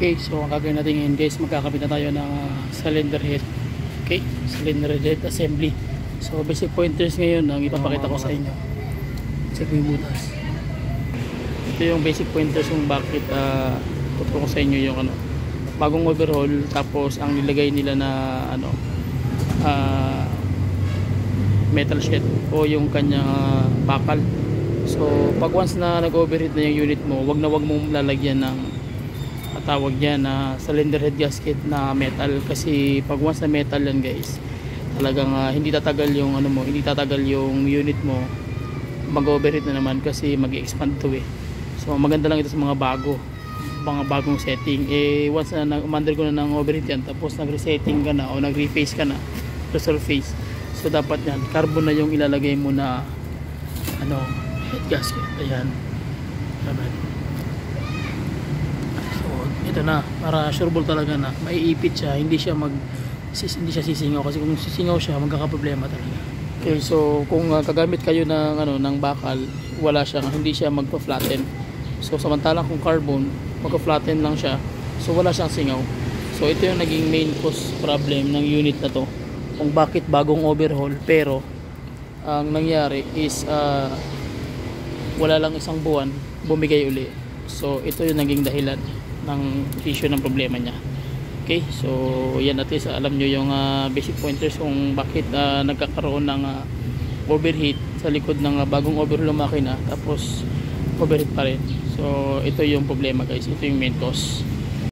Okay, so ang gagawin natin ngayon guys, magkakabit na tayo ng cylinder head. Okay, cylinder head assembly. So basic pointers ngayon ang ipapakita ko sa inyo. Check mo yung butas. Ito yung basic pointers kung bakit tuturo ko sa inyo yung bagong overhaul, tapos ang nilagay nila na metal sheet o yung kanyang bakal. So pag once na nag-overheat na yung unit mo, wag mong lalagyan ng tawag yan na cylinder head gasket na metal, kasi pag once na metal yan guys, talagang hindi tatagal yung hindi tatagal yung unit mo, mag-overheat na naman kasi mag-expand to eh. So maganda lang ito sa mga bagong setting. Once na umandar ko na ng overheat yan, tapos nag-resetting ka na o nag-reface ka na, resurface, so dapat yan carbon na yung ilalagay mo na head gasket. Ayan, ito na, para sureball talaga na maiipit siya, hindi siya sisingaw, kasi kung sisingaw siya magkakaproblema talaga. Okay, so kung kagamit kayo ng bakal, hindi siya magpa-flatten. So samantalang kung carbon, magpa-flatten lang siya, so wala siyang singaw. So ito yung naging main cause problem ng unit na to, kung bakit bagong overhaul pero ang nangyari is wala lang isang buwan bumigay uli. So ito yung naging dahilan ng issue ng problema niya. Okay, so yan, at least alam nyo yung basic pointers kung bakit nagkakaroon ng overheat sa likod ng bagong overhaul ng makina, tapos overheat pa rin. So ito yung problema guys, ito yung main cause.